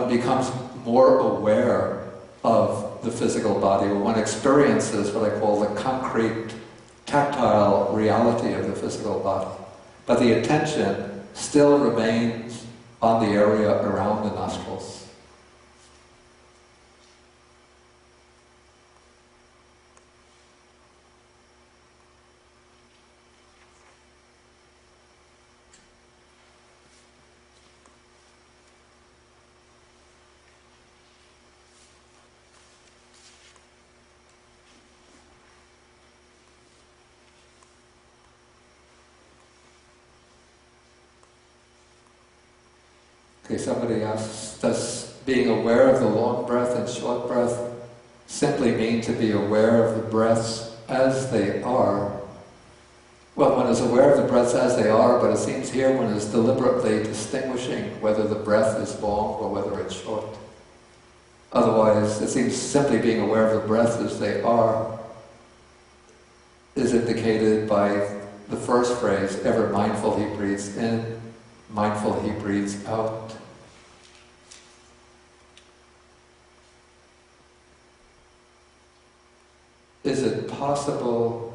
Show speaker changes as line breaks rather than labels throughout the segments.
becomes more aware of the physical body, or one experiences what I call the concrete, tactile reality of the physical body. But the attention still remains on the area around the nostrils. Okay, somebody asks, does being aware of the long breath and short breath simply mean to be aware of the breaths as they are? Well, one is aware of the breaths as they are, but it seems here one is deliberately distinguishing whether the breath is long or whether it's short. Otherwise, it seems simply being aware of the breaths as they are is indicated by the first phrase, ever mindful he breathes in, mindful he breathes out. Is it possible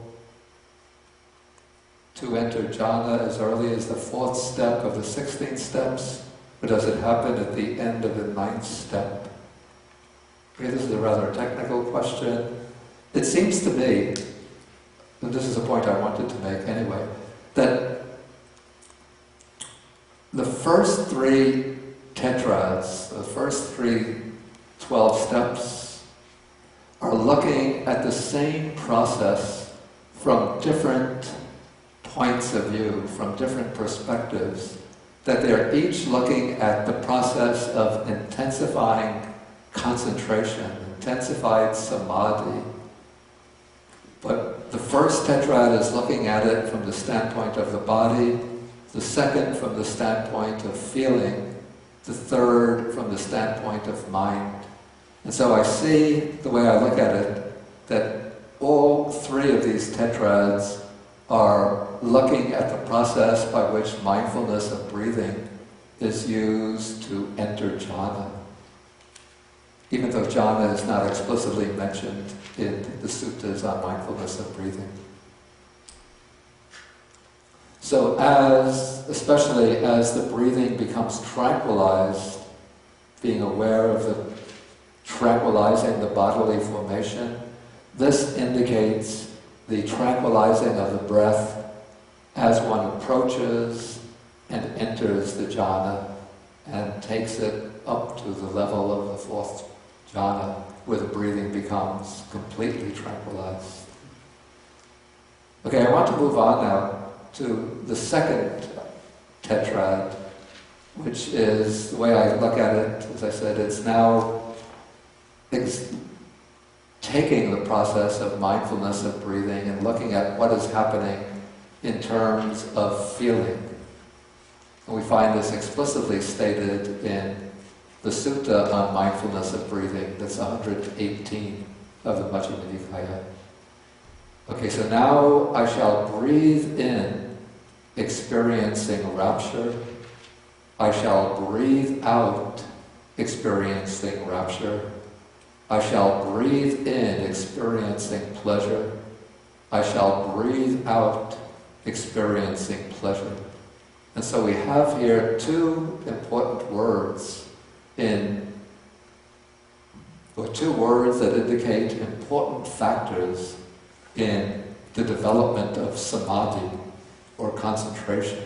to enter jhana as early as the 4th step of the 16 steps, or does it happen at the end of the 9th step? Okay, this is a rather technical question. It seems to me, and this is a point I wanted to make anyway, that the first 3 tetrads, the first 12 steps, are looking at the same process from different points of view, from different perspectives, that they're each looking at the process of intensifying concentration, intensified samadhi. But the first tetrad is looking at it from the standpoint of the body, the second from the standpoint of feeling, the third from the standpoint of mind. And so I see, the way I look at it, that all 3 of these tetrads are looking at the process by which mindfulness of breathing is used to enter jhana, even though jhana is not explicitly mentioned in the suttas on mindfulness of breathing. So especially as the breathing becomes tranquilized, being aware of the tranquilizing the bodily formation, this indicates the tranquilizing of the breath as one approaches and enters the jhana and takes it up to the level of the 4th jhana, where the breathing becomes completely tranquilized. Okay, I want to move on now to the second tetrad, which is, the way I look at it, as I said, it's now taking the process of mindfulness of breathing and looking at what is happening in terms of feeling. And we find this explicitly stated in the Sutta on mindfulness of breathing, that's 118 of the Majjhima Nikaya. Okay, so now I shall breathe in, experiencing rapture. I shall breathe out, experiencing rapture. I shall breathe in, experiencing pleasure. I shall breathe out, experiencing pleasure. And so we have here 2 important words or 2 words that indicate important factors in the development of samadhi, or concentration.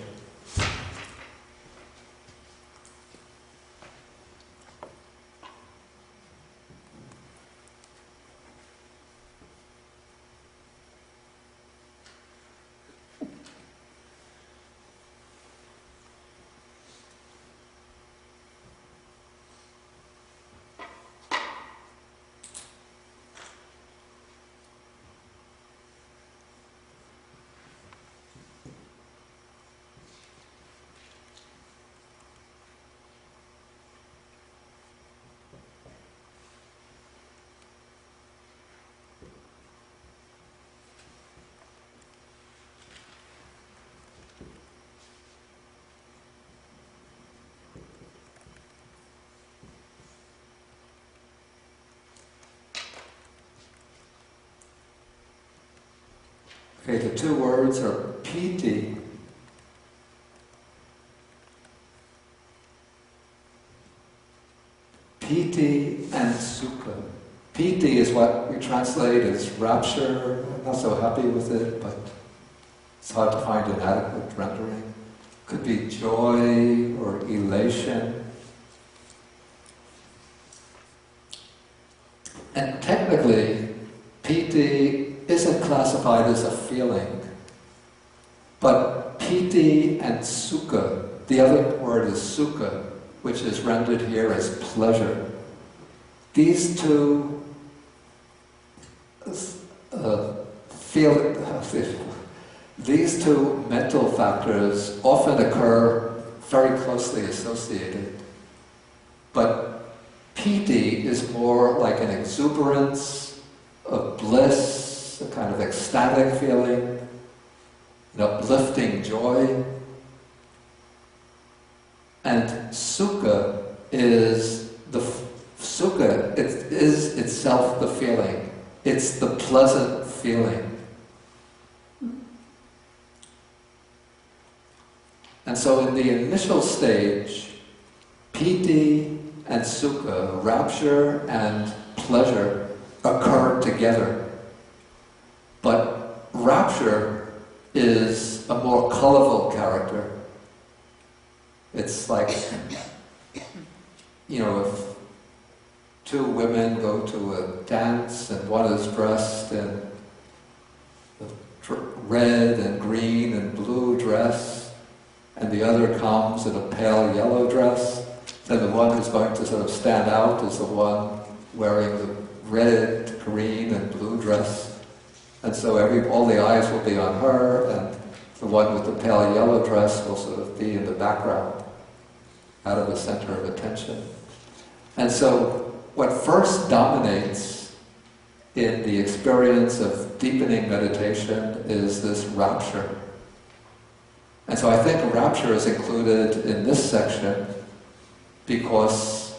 Okay, the two words are piti. Piti and sukha. Piti is what we translate as rapture. I'm not so happy with it, but it's hard to find an adequate rendering. Could be joy or elation. And technically, piti isn't classified as a feeling, but piti and sukha, the other word is sukha, which is rendered here as pleasure. These two these two mental factors often occur very closely associated, but piti is more like an exuberance of bliss, a kind of ecstatic feeling, an uplifting joy. And sukha is it is itself the feeling. It's the pleasant feeling. And so in the initial stage, piti and sukha, rapture and pleasure, occur together. But rapture is a more colorful character. It's like, if two women go to a dance and one is dressed in a red and green and blue dress, and the other comes in a pale yellow dress, then the one who's going to sort of stand out is the one wearing the red, green, and blue dress. And so all the eyes will be on her, and the one with the pale yellow dress will sort of be in the background, out of the center of attention. And so what first dominates in the experience of deepening meditation is this rapture. And so I think rapture is included in this section because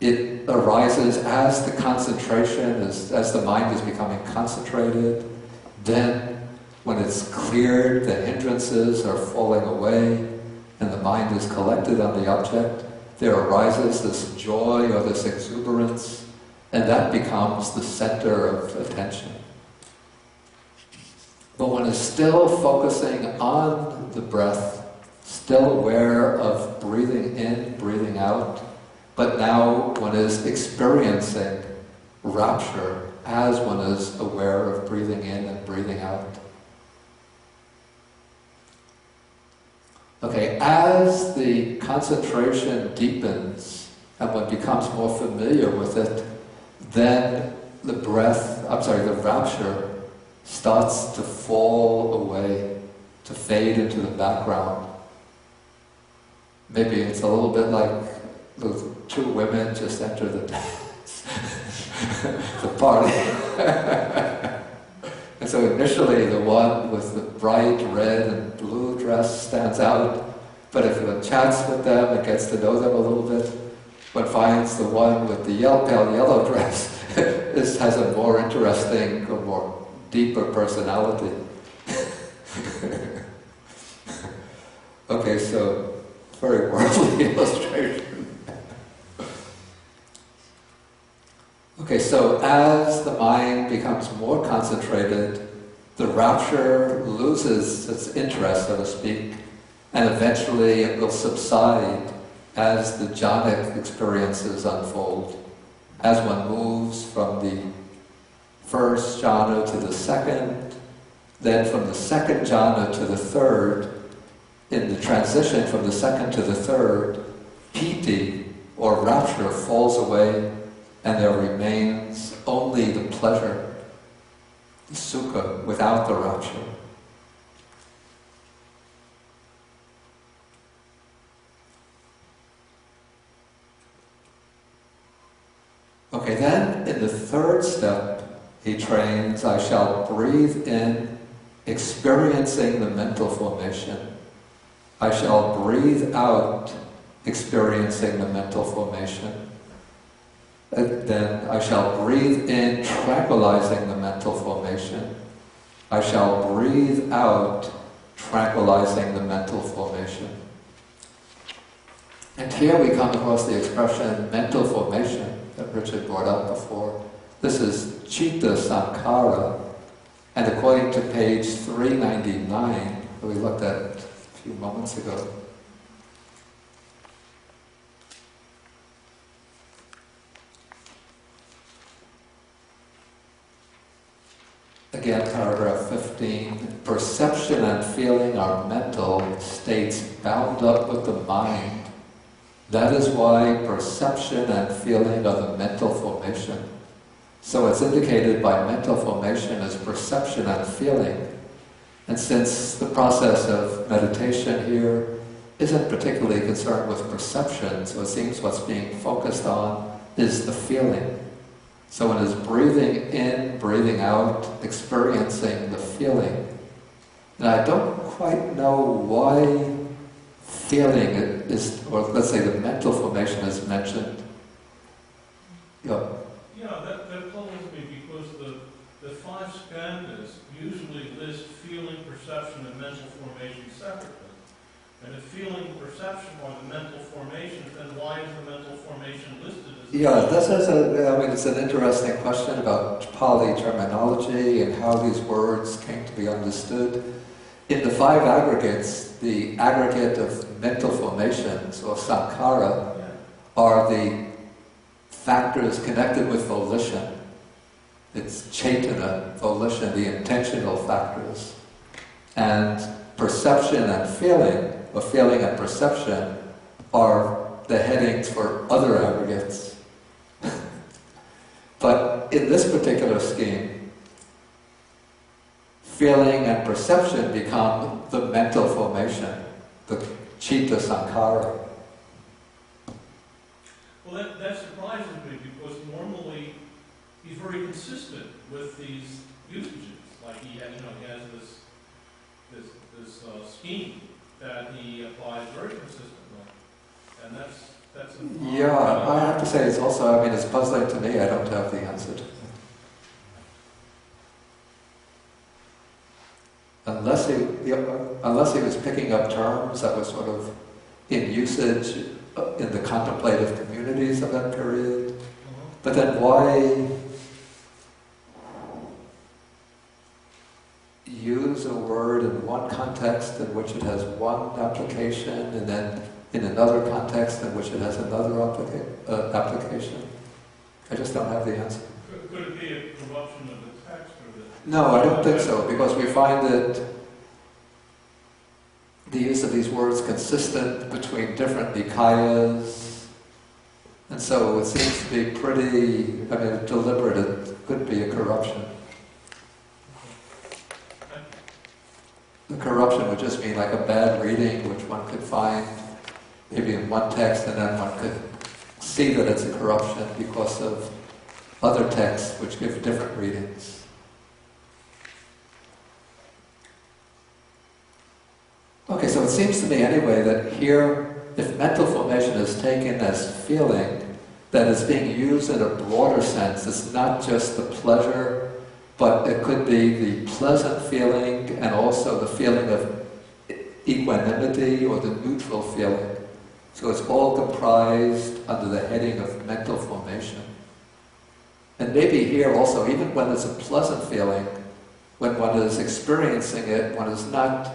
it arises as the concentration, as the mind is becoming concentrated. Then, when it's cleared, the hindrances are falling away, and the mind is collected on the object, there arises this joy or this exuberance, and that becomes the center of attention. But one is still focusing on the breath, still aware of breathing in, breathing out, but now one is experiencing rapture as one is aware of breathing in and breathing out. Okay, as the concentration deepens and one becomes more familiar with it, then the rapture starts to fall away, to fade into the background. Maybe it's a little bit like those two women just enter the dance, the party. And so initially the one with the bright red and blue dress stands out, but if one chats with them and gets to know them a little bit, one finds the one with the pale yellow dress has a more interesting, a more deeper personality. Okay, so very worldly illustration. Okay, so as the mind becomes more concentrated, the rapture loses its interest, so to speak, and eventually it will subside as the jhanic experiences unfold. As one moves from the first jhana to the second, then from the second jhana to the third, in the transition from the second to the third, piti, or rapture, falls away, and there remains only the pleasure, the sukha, without the rapture. Okay, then in the third step, he trains, I shall breathe in, experiencing the mental formation. I shall breathe out, experiencing the mental formation. And then I shall breathe in, tranquilizing the mental formation. I shall breathe out, tranquilizing the mental formation. And here we come across the expression mental formation that Richard brought up before. This is Citta Sankhara, and according to page 399, that we looked at a few moments ago, again, paragraph 15, perception and feeling are mental states bound up with the mind. That is why perception and feeling are the mental formation. So it's indicated by mental formation as perception and feeling. And since the process of meditation here isn't particularly concerned with perception, so it seems what's being focused on is the feeling. So when it's breathing in, breathing out, experiencing the feeling. And I don't quite know why feeling is, or let's say the mental formation is mentioned. Yeah.
Yeah, that puzzles me because the five skandhas usually list feeling, perception, and mental formation separately. And if feeling, perception are the mental formation, then why is the mental formation listed as
this is it's an interesting question about Pali terminology and how these words came to be understood. In the five aggregates, the aggregate of mental formations, or sankhara, are the factors connected with volition. It's chaitana, volition, the intentional factors. And perception and feeling, or feeling and perception, are the headings for other aggregates. But in this particular scheme, feeling and perception become the mental formation, the citta sankhara.
Well, that surprises me because normally he's very consistent with these usages. Like he has this scheme that he applies very consistently, and that's.
Yeah, I have to say it's also. It's puzzling to me. I don't have the answer to it. Unless he was picking up terms that were sort of in usage in the contemplative communities of that period. But then why use a word in one context in which it has one application, and then in another context in which it has another application? I just don't have the answer.
Could it be a corruption of the text?
No, I don't think so, because we find that the use of these words consistent between different Nikayas, and so it seems to be pretty, deliberate. It could be a corruption. The corruption would just mean like a bad reading, which one could find maybe in one text, and then one could see that it's a corruption because of other texts which give different readings. Okay, so it seems to me anyway that here, if mental formation is taken as feeling, that it's being used in a broader sense. It's not just the pleasure, but it could be the pleasant feeling and also the feeling of equanimity or the neutral feeling. So it's all comprised under the heading of mental formation. And maybe here also, even when it's a pleasant feeling, when one is experiencing it, one is not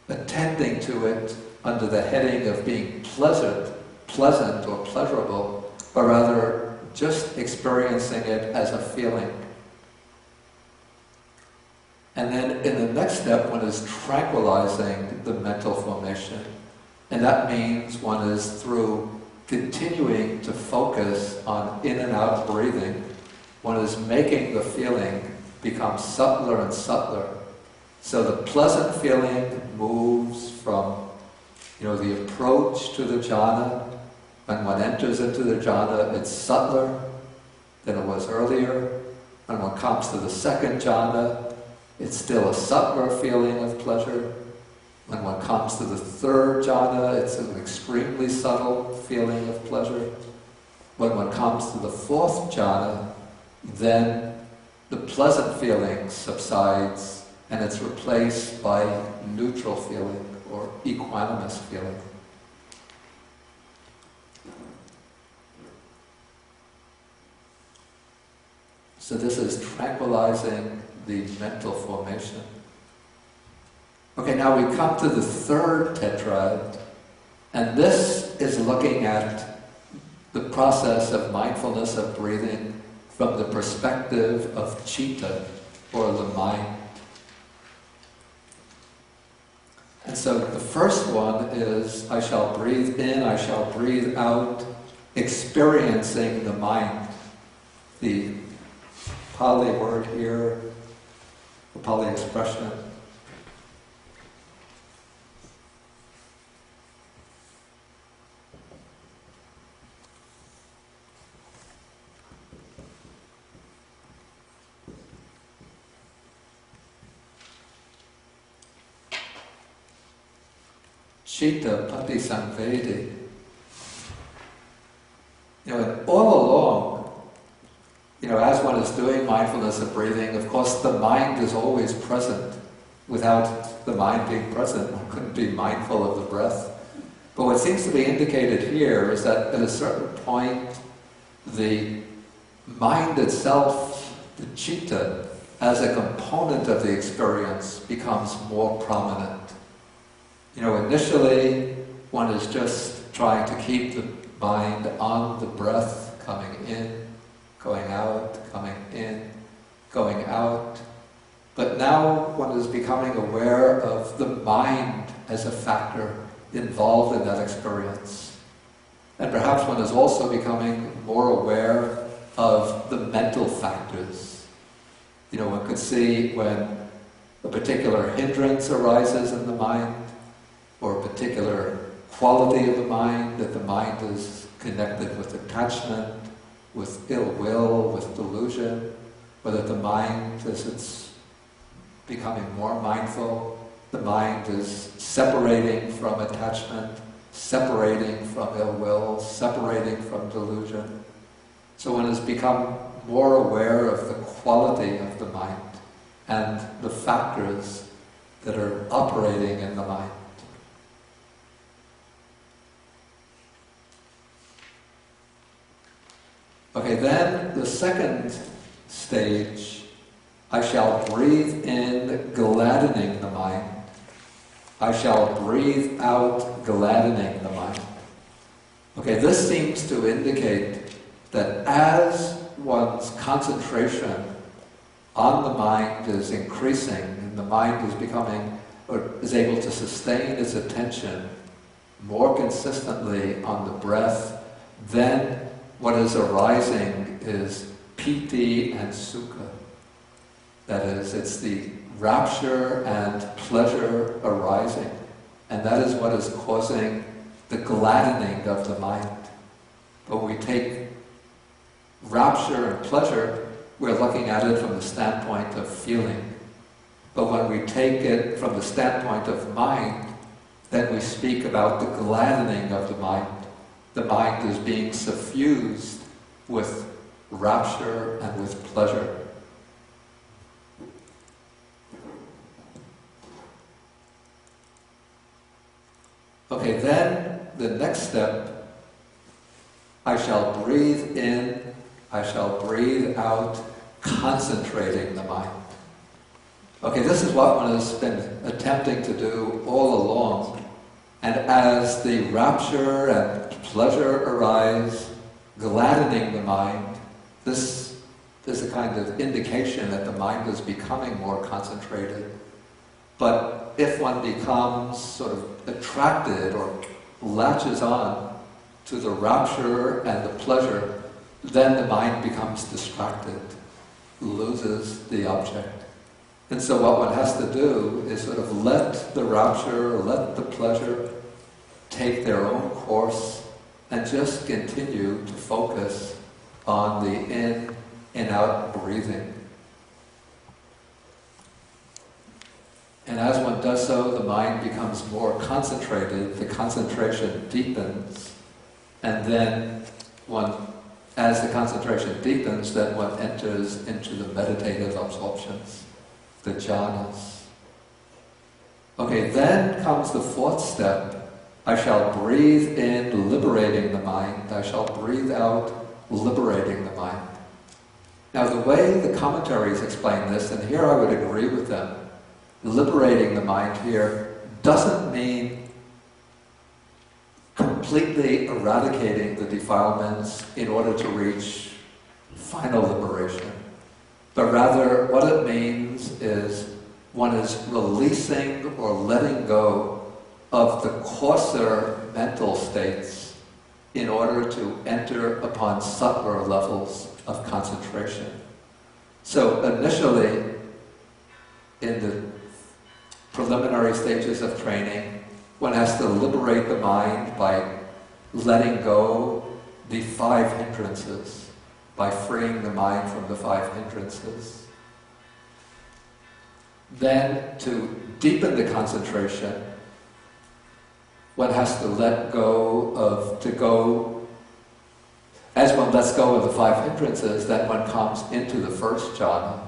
attending to it under the heading of being pleasant or pleasurable, but rather just experiencing it as a feeling. And then in the next step, one is tranquilizing the mental formation. And that means one is through continuing to focus on in and out breathing, one is making the feeling become subtler and subtler. So the pleasant feeling moves from, the approach to the jhana. When one enters into the jhana, it's subtler than it was earlier. When one comes to the second jhana, it's still a subtler feeling of pleasure. When one comes to the third jhana, it's an extremely subtle feeling of pleasure. When one comes to the fourth jhana, then the pleasant feeling subsides and it's replaced by neutral feeling or equanimous feeling. So this is tranquilizing the mental formation. Okay, now we come to the third tetrad, and this is looking at the process of mindfulness of breathing from the perspective of citta, or the mind. And so the first one is, I shall breathe in, I shall breathe out, experiencing the mind. The Pali word here, the Pali expression, citta patisamvedi. And all along, as one is doing mindfulness of breathing, of course the mind is always present. Without the mind being present, one couldn't be mindful of the breath. But what seems to be indicated here is that at a certain point, the mind itself, the citta, as a component of the experience, becomes more prominent. Initially, one is just trying to keep the mind on the breath, coming in, going out, coming in, going out. But now one is becoming aware of the mind as a factor involved in that experience. And perhaps one is also becoming more aware of the mental factors. One could see when a particular hindrance arises in the mind, or a particular quality of the mind, that the mind is connected with attachment, with ill will, with delusion, or that the mind, as it's becoming more mindful, the mind is separating from attachment, separating from ill will, separating from delusion. So one has become more aware of the quality of the mind and the factors that are operating in the mind. Okay, then the second stage, I shall breathe in, gladdening the mind. I shall breathe out, gladdening the mind. Okay, this seems to indicate that as one's concentration on the mind is increasing, and the mind is becoming, or is able to sustain its attention more consistently on the breath, then what is arising is piti and sukha. That is, it's the rapture and pleasure arising. And that is what is causing the gladdening of the mind. But when we take rapture and pleasure, we're looking at it from the standpoint of feeling. But when we take it from the standpoint of mind, then we speak about the gladdening of the mind. The mind is being suffused with rapture and with pleasure. Okay, then the next step, I shall breathe in, I shall breathe out, concentrating the mind. Okay, this is what one has been attempting to do all along. And as the rapture and pleasure arise, gladdening the mind, this is a kind of indication that the mind is becoming more concentrated. But if one becomes sort of attracted or latches on to the rapture and the pleasure, then the mind becomes distracted, loses the object. And so what one has to do is sort of let the rapture, let the pleasure take their own course and just continue to focus on the in and out breathing. And as one does so, the mind becomes more concentrated, the concentration deepens, and then one as the concentration deepens, then one enters into the meditative absorptions, the jhanas. Okay, then comes the fourth step. I shall breathe in, liberating the mind. I shall breathe out, liberating the mind. Now, the way the commentaries explain this, and here I would agree with them, liberating the mind here doesn't mean completely eradicating the defilements in order to reach final liberation. But rather, what it means is one is releasing or letting go of the coarser mental states in order to enter upon subtler levels of concentration. So initially, in the preliminary stages of training, one has to liberate the mind by letting go the 5 hindrances, by freeing the mind from the 5 hindrances. Then, to deepen the concentration, one has to let go of, as one lets go of the 5 hindrances, then one comes into the first jhana.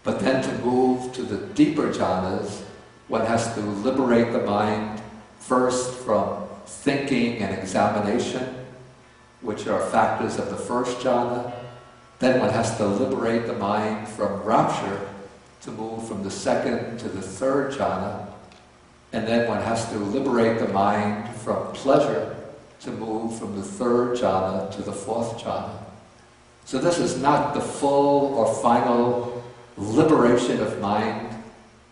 But then to move to the deeper jhanas, one has to liberate the mind first from thinking and examination, which are factors of the first jhana. Then one has to liberate the mind from rapture to move from the second to the third jhana. And then one has to liberate the mind from pleasure to move from the third jhana to the fourth jhana. So this is not the full or final liberation of mind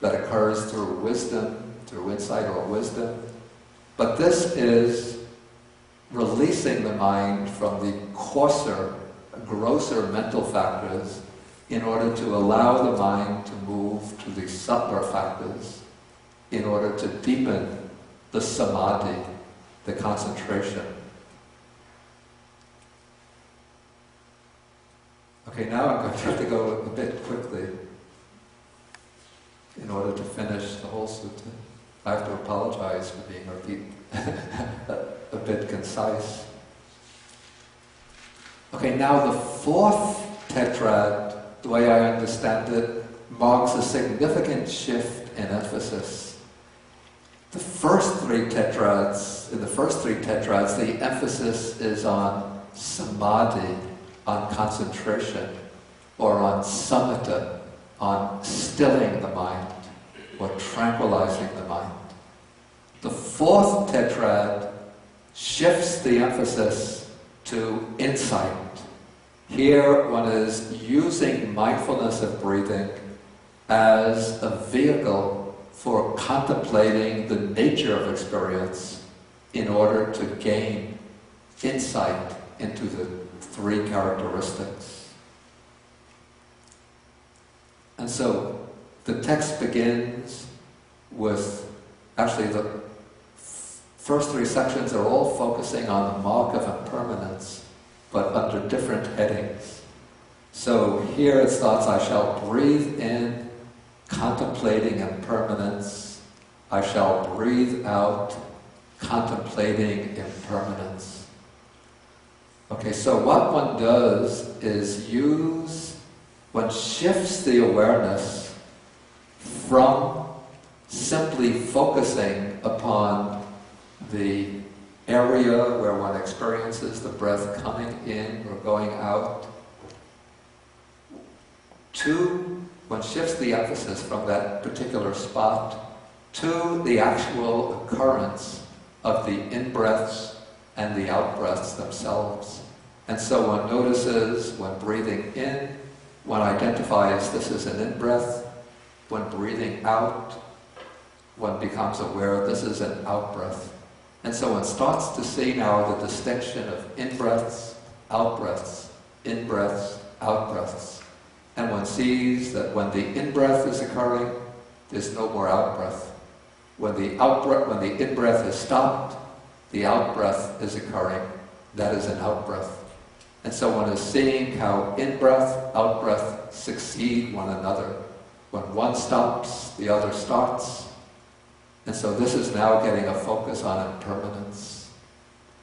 that occurs through wisdom, through insight or wisdom, but this is releasing the mind from the coarser, grosser mental factors in order to allow the mind to move to the subtler factors in order to deepen the samadhi, the concentration. Okay, now I'm going to have to go a bit quickly in order to finish the whole sutta. I have to apologize for being a bit concise. Okay, now the fourth tetrad, the way I understand it, marks a significant shift in emphasis. In the first 3 tetrads, the emphasis is on samadhi, on concentration, or on samatha, on stilling the mind, or tranquilizing the mind. The fourth tetrad shifts the emphasis to insight. Here one is using mindfulness of breathing as a vehicle for contemplating the nature of experience in order to gain insight into the 3 characteristics. And so the text begins with, actually the first 3 sections are all focusing on the mark of impermanence, but under different headings. So here it starts, I shall breathe in, contemplating impermanence. I shall breathe out, contemplating impermanence. Okay, so what one does is one shifts the awareness from simply focusing upon the area where one experiences the breath coming in or going out, one shifts the emphasis from that particular spot to the actual occurrence of the in-breaths and the out-breaths themselves. And so one notices when breathing in, one identifies this is an in-breath. When breathing out, one becomes aware this is an out-breath. And so one starts to see now the distinction of in-breaths, out-breaths, in-breaths, out-breaths. And one sees that when the in-breath is occurring, there's no more out-breath. When the in-breath is stopped, the out-breath is occurring. That is an out-breath. And so one is seeing how in-breath, out-breath succeed one another. When one stops, the other starts. And so this is now getting a focus on impermanence.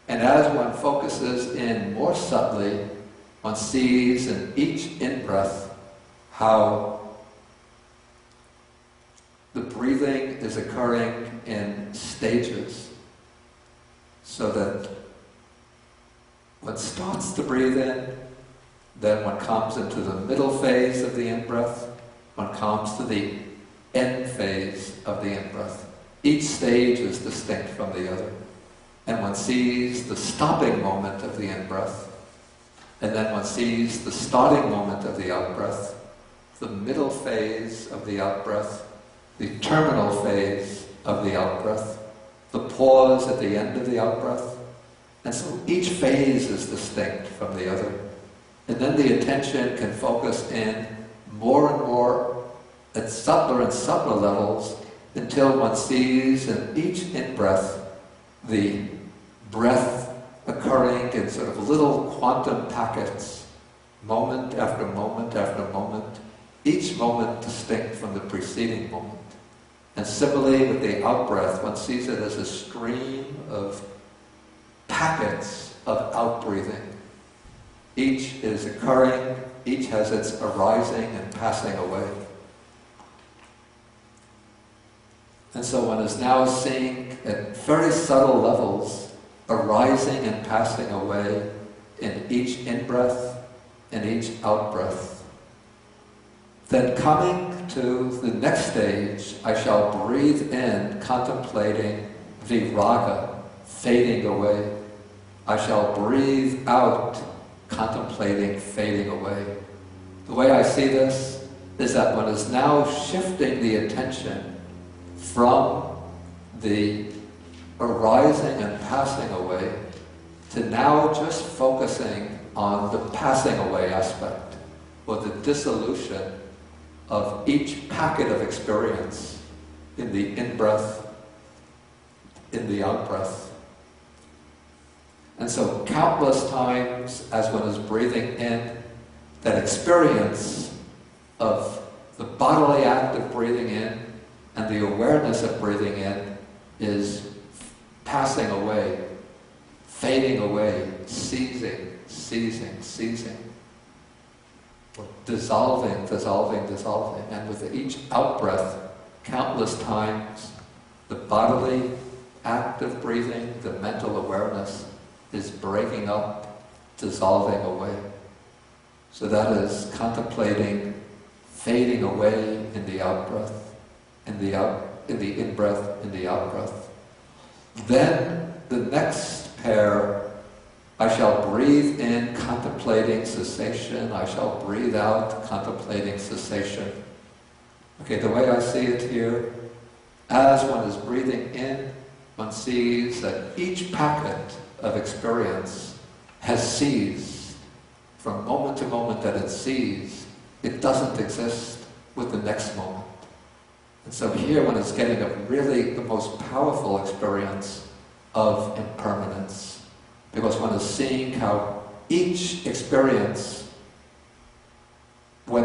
And as one focuses in more subtly, one sees in each in-breath how the breathing is occurring in stages, so that one starts to breathe in, then one comes into the middle phase of the in-breath, one comes to the end phase of the in-breath. Each stage is distinct from the other. And one sees the stopping moment of the in-breath, and then one sees the starting moment of the out-breath, the middle phase of the out-breath, the terminal phase of the out-breath, the pause at the end of the out-breath. And so each phase is distinct from the other. And then the attention can focus in more and more at subtler and subtler levels until one sees in each in-breath the breath occurring in sort of little quantum packets, moment after moment after moment, each moment distinct from the preceding moment. And similarly with the out-breath, one sees it as a stream of packets of out-breathing. Each is occurring, each has its arising and passing away. And so one is now seeing at very subtle levels arising and passing away in each in-breath and each out-breath. Then coming to the next stage, I shall breathe in contemplating viraga, fading away. I shall breathe out contemplating fading away. The way I see this is that one is now shifting the attention from the arising and passing away to now just focusing on the passing away aspect, or the dissolution of each packet of experience in the in-breath, in the out-breath. And so countless times as one is breathing in, that experience of the bodily act of breathing in and the awareness of breathing in is passing away, fading away, ceasing, dissolving, dissolving, dissolving. And with each out-breath, countless times, the bodily act of breathing, the mental awareness, is breaking up, dissolving away. So that is contemplating fading away in the out-breath, in the in-breath, in the out-breath. Then the next pair, I shall breathe in contemplating cessation, I shall breathe out contemplating cessation. Okay, the way I see it here, as one is breathing in, one sees that each packet of experience has ceased. From moment to moment that it ceased, it doesn't exist with the next moment. And so here one is getting the most powerful experience of impermanence, because one is seeing how each experience, when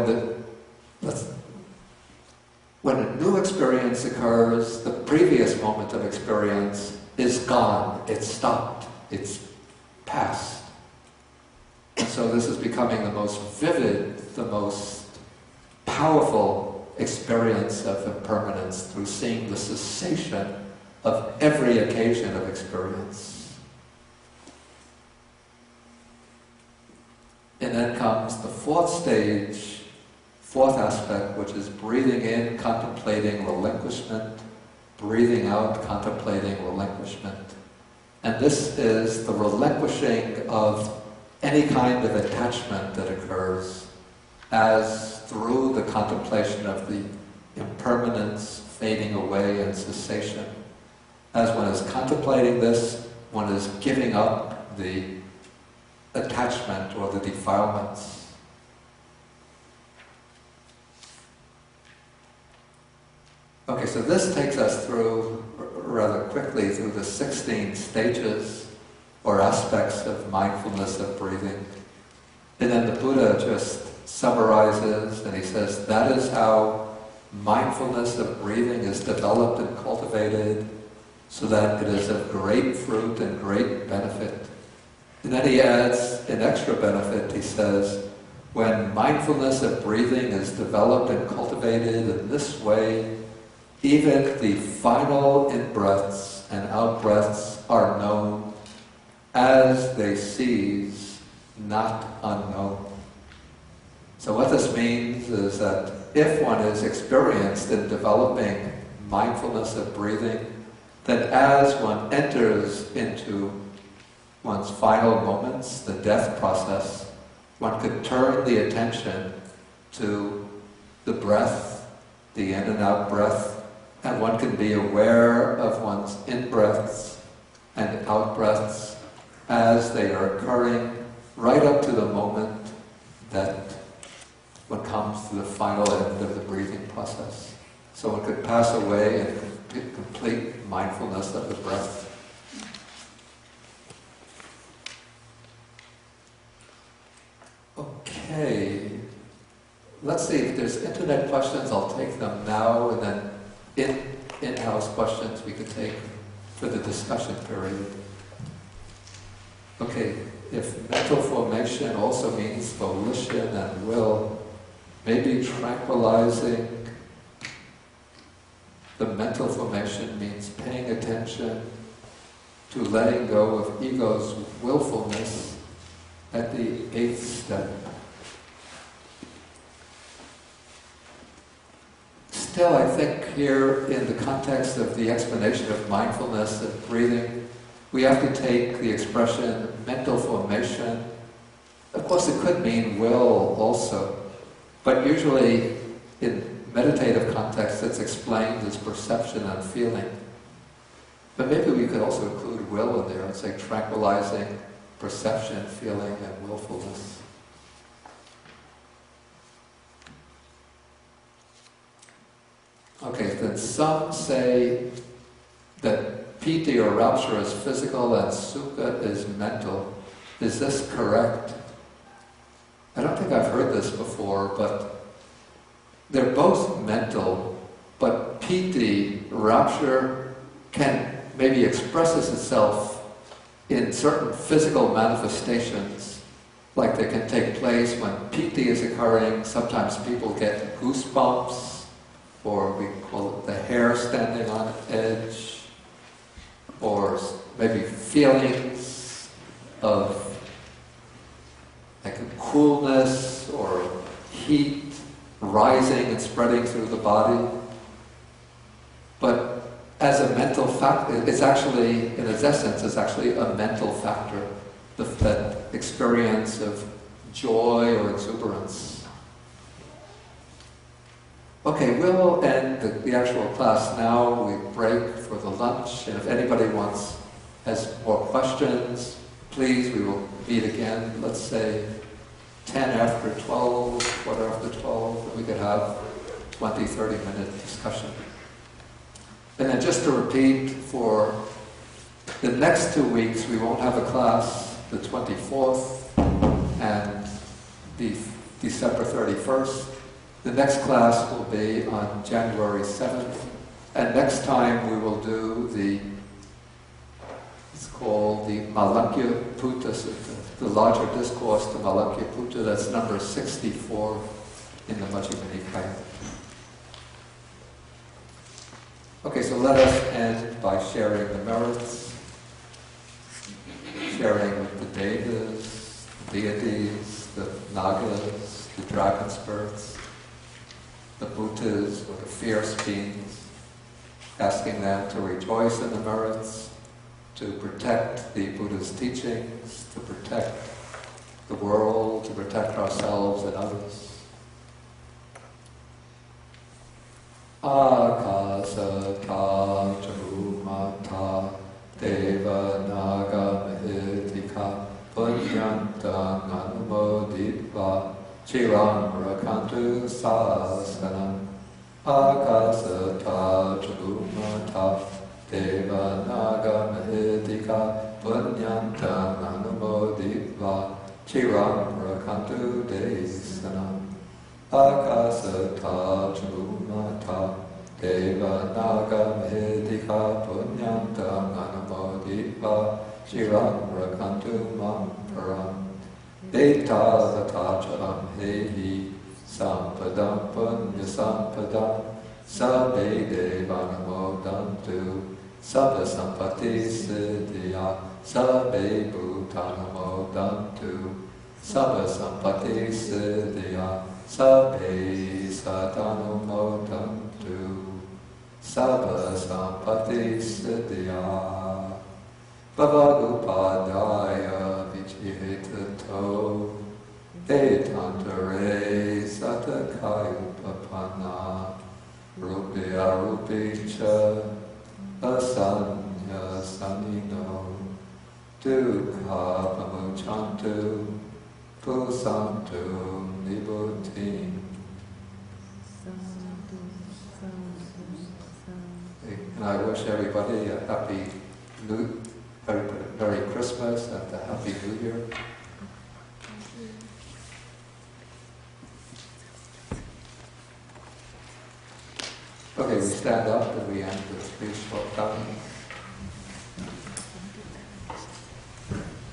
a new experience occurs, the previous moment of experience is gone, it's stopped, it's past. And so this is becoming the most vivid, the most powerful experience of impermanence through seeing the cessation of every occasion of experience. And then comes the fourth stage, fourth aspect, which is breathing in, contemplating relinquishment, breathing out, contemplating relinquishment. And this is the relinquishing of any kind of attachment that occurs as through the contemplation of the impermanence, fading away, and cessation. As one is contemplating this, one is giving up the attachment or the defilements. Okay, so this takes us through, rather quickly, through the 16 stages or aspects of mindfulness of breathing. And then the Buddha just summarizes, and he says, that is how mindfulness of breathing is developed and cultivated, so that it is of great fruit and great benefit. And then he adds an extra benefit. He says, when mindfulness of breathing is developed and cultivated in this way, even the final in-breaths and out-breaths are known as they cease, not unknown. So what this means is that if one is experienced in developing mindfulness of breathing, then as one enters into one's final moments, the death process, one could turn the attention to the breath, the in and out breath, and one can be aware of one's in-breaths and out-breaths as they are occurring right up to the moment that one comes to the final end of the breathing process. So one could pass away in complete mindfulness of the breath. Okay, let's see if there's internet questions. I'll take them now, and then in-house questions we could take for the discussion period. Okay, if mental formation also means volition and will, maybe tranquilizing the mental formation means paying attention to letting go of ego's willfulness at the 8th step. Still, I think here in the context of the explanation of mindfulness and breathing, we have to take the expression mental formation. Of course, it could mean will also, but usually in meditative context it's explained as perception and feeling. But maybe we could also include will in there and say tranquilizing perception, feeling, and willfulness. Okay, then some say that piti or rapture is physical and sukha is mental. Is this correct? I don't think I've heard this before, but they're both mental, but piti, rapture, can maybe expresses itself in certain physical manifestations, like they can take place when piti is occurring. Sometimes people get goosebumps, or we call it the hair standing on edge, or maybe feelings of like a coolness or heat rising and spreading through the body. But as a mental factor, it's actually, in its essence, it's actually a mental factor, that experience of joy or exuberance. Okay, we'll end the actual class now. We break for the lunch, and if anybody has more questions, please, we will meet again, let's say 10 after 12, quarter after 12, and we could have 20, 30-minute discussion. And then just to repeat, for the next 2 weeks, we won't have a class, the 24th and the December 31st. The next class will be on January 7th. And next time we will do it's called the Malakya-Putta Sutta, the larger discourse, the Malakya-Putta, that's number 64 in the Majjhima Nikaya. Okay, so let us end by sharing the merits, sharing with the devas, the deities, the nagas, the dragon spirits, the Bhutas, or the fierce beings, asking them to rejoice in the merits, to protect the Buddha's teachings, to protect the world, to protect ourselves and others. Akasata Chumata Deva Naga Mahitika Punyantang Anumoditva Chiram Rakantu Sasanam Akasata Chumata Deva Naga Mahitika Punyantang Anumoditva Chiram Rakantu Desanam Akasata Chumata Deva Naga Mahedika Punyantang Anumoditva Jiram Rakantu Mam Param Deta Vatacham Hehi Sampadam Punya Sampadam Sabbe Devanamodantu Sabba Sampati Siddhya Sabbe Bhutanamodantu Sabba Sampati Siddhya Sabbe Satanamodantu Sabba Sampati Siddhya Bhavadupadaya Vichihitato Etantare Satakayupapana Rupya Rupicha Asanya Sanino Dukha Pamuchantu Pusantu Nibutim. And I wish everybody a happy Merry Christmas and a Happy New Year. Okay, we stand up and we end with 3 short comments.